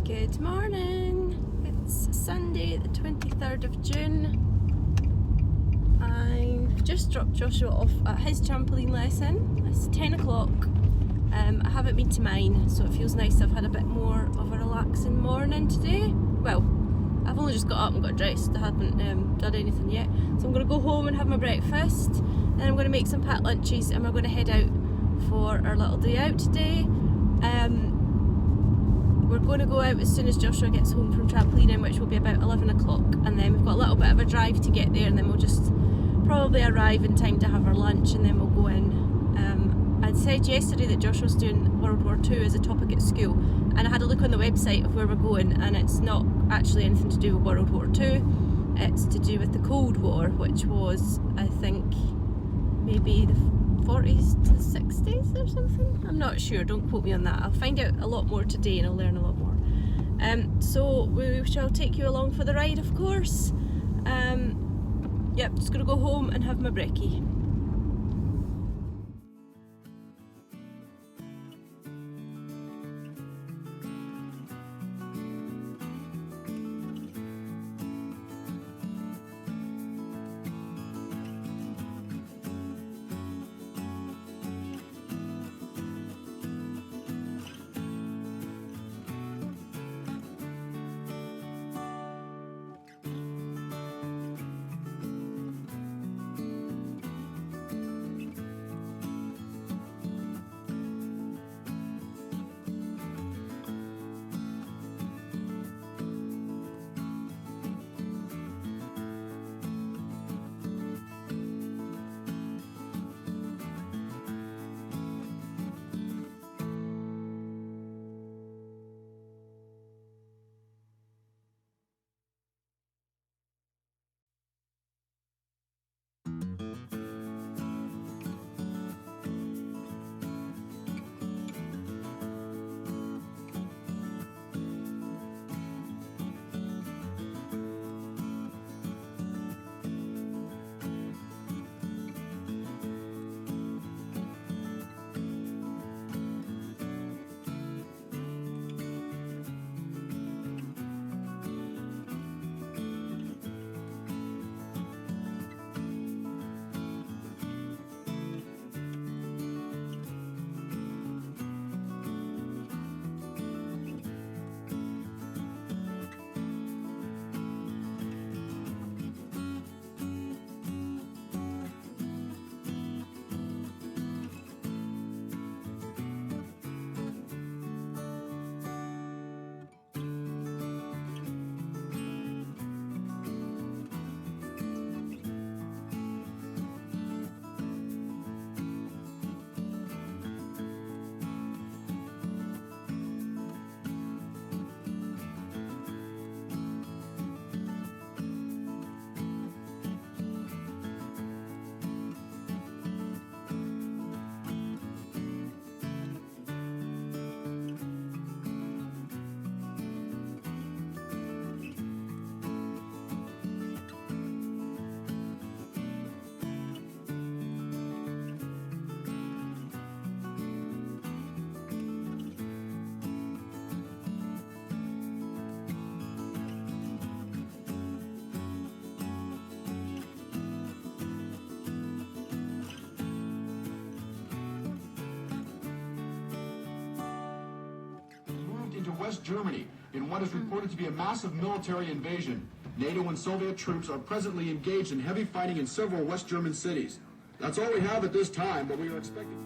Good morning, it's Sunday the 23rd of June. I've just dropped Joshua off at his trampoline lesson. It's 10 o'clock. I haven't been to mine, so it feels nice. I've had a bit more of a relaxing morning today. Well, I've only just got up and got dressed. I haven't done anything yet. So I'm going to go home and have my breakfast, and I'm going to make some packed lunches, and we're going to head out for our little day out today. We're going to go out as soon as Joshua gets home from trampolining, which will be about 11 o'clock, and then we've got a little bit of a drive to get there, and then we'll just probably arrive in time to have our lunch, and then we'll go in. I'd said yesterday that Joshua's doing World War II as a topic at school, and I had a look on the website of where we're going, and it's not actually anything to do with World War II. It's to do with the Cold War, which was, I think, maybe the 40s to the 60s or something. I'm not sure, don't quote me on that. I'll find out a lot more today and I'll learn a lot more. So we shall take you along for the ride, of course. Yep, just gonna go home and have my brekkie. West Germany in what is reported to be a massive military invasion. NATO and Soviet troops are presently engaged in heavy fighting in several West German cities. That's all we have at this time, but we are expecting...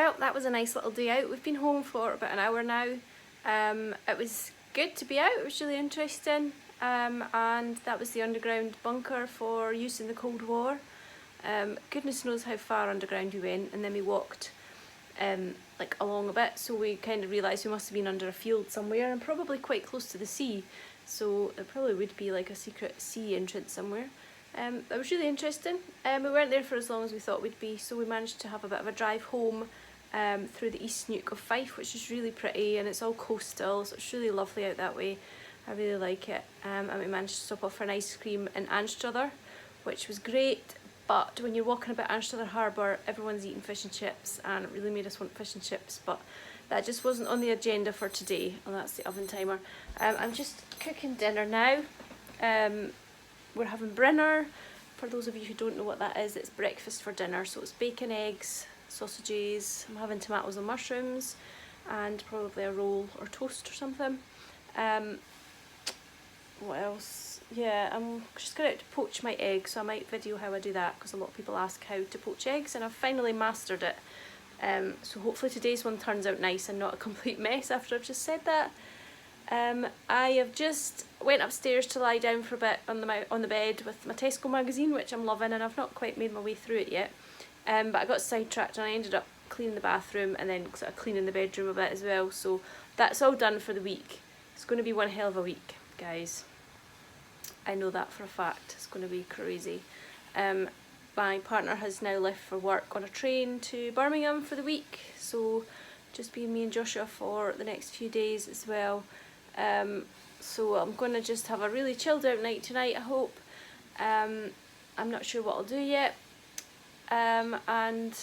well, that was a nice little day out. We've been home for about an hour now. It was good to be out, it was really interesting. And that was the underground bunker for use in the Cold War. Goodness knows how far underground we went, and then we walked like along a bit, so we kind of realised we must have been under a field somewhere and probably quite close to the sea, so it probably would be like a secret sea entrance somewhere. That was really interesting. We weren't there for as long as we thought we'd be, so we managed to have a bit of a drive home through the East Neuk of Fife, which is really pretty, and it's all coastal, so it's really lovely out that way. I really like it. And we managed to stop off for an ice cream in Anstruther, which was great. But when you're walking about Anstruther Harbour, everyone's eating fish and chips, and it really made us want fish and chips, but that just wasn't on the agenda for today. And that's the oven timer. I'm just cooking dinner now. We're having brinner. For those of you who don't know what that is, it's breakfast for dinner. So it's bacon, eggs, sausages. I'm having tomatoes and mushrooms, and probably a roll or toast or something. What else? Yeah, I'm just going out to poach my eggs, so I might video how I do that, because a lot of people ask how to poach eggs, and I've finally mastered it. So hopefully today's one turns out nice and not a complete mess after I've just said that. I have just went upstairs to lie down for a bit on the bed with my Tesco magazine, which I'm loving, and I've not quite made my way through it yet. But I got sidetracked and I ended up cleaning the bathroom and then sort of cleaning the bedroom a bit as well. So that's all done for the week. It's going to be one hell of a week, guys. I know that for a fact. It's going to be crazy. My partner has now left for work on a train to Birmingham for the week, so just being me and Joshua for the next few days as well. So I'm going to just have a really chilled out night tonight, I hope. I'm not sure what I'll do yet. And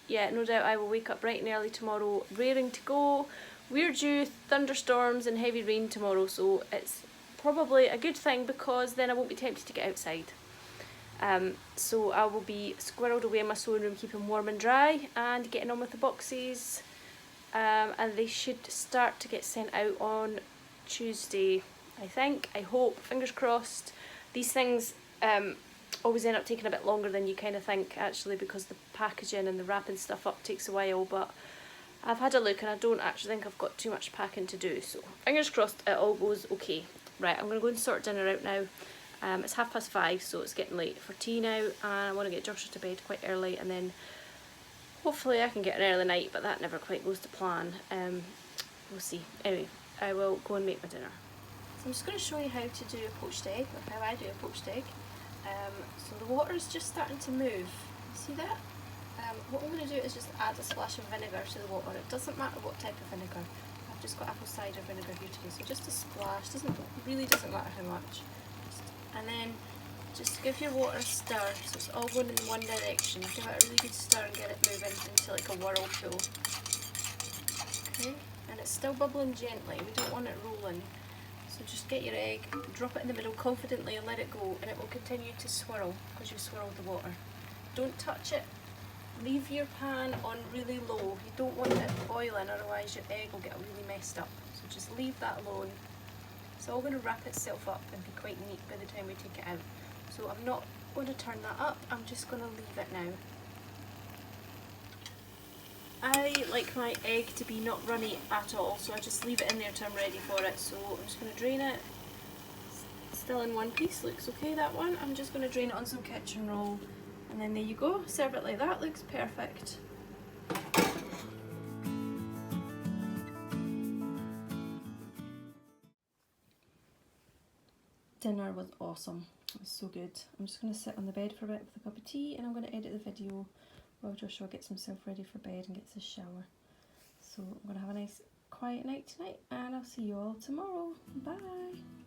yeah, no doubt I will wake up bright and early tomorrow raring to go. We're due thunderstorms and heavy rain tomorrow, so it's probably a good thing, because then I won't be tempted to get outside. So I will be squirreled away in my sewing room, keeping warm and dry, and getting on with the boxes. And they should start to get sent out on Tuesday, I think. I hope, fingers crossed. These things always end up taking a bit longer than you kind of think, actually, because the packaging and the wrapping stuff up takes a while, but I've had a look and I don't actually think I've got too much packing to do, so fingers crossed it all goes okay. Right, I'm going to go and sort dinner out now. It's 5:30, so it's getting late for tea now, and I want to get Joshua to bed quite early, and then hopefully I can get an early night, but that never quite goes to plan. We'll see. Anyway, I will go and make my dinner. So I'm just going to show you how to do a poached egg, or how I do a poached egg. So the water is just starting to move. See that? What I'm going to do is just add a splash of vinegar to the water. It doesn't matter what type of vinegar. I've just got apple cider vinegar here today, so just a splash. Really doesn't matter how much. And then just give your water a stir, so it's all going in one direction. Give it a really good stir and get it moving into like a whirlpool. Okay, and it's still bubbling gently. We don't want it rolling. So just get your egg, drop it in the middle confidently and let it go, and it will continue to swirl because you've swirled the water. Don't touch it. Leave your pan on really low. You don't want it boiling, otherwise your egg will get really messed up. So just leave that alone. It's all going to wrap itself up and be quite neat by the time we take it out. So I'm not going to turn that up, I'm just going to leave it now. I like my egg to be not runny at all, so I just leave it in there till I'm ready for it. So I'm just going to drain it. Still in one piece, looks okay that one. I'm just going to drain it on some kitchen roll, and then there you go, serve it like that, looks perfect. Dinner was awesome, it was so good. I'm just going to sit on the bed for a bit with a cup of tea, and I'm going to edit the video while Joshua gets himself ready for bed and gets his shower. So I'm going to have a nice quiet night tonight, and I'll see you all tomorrow. Bye!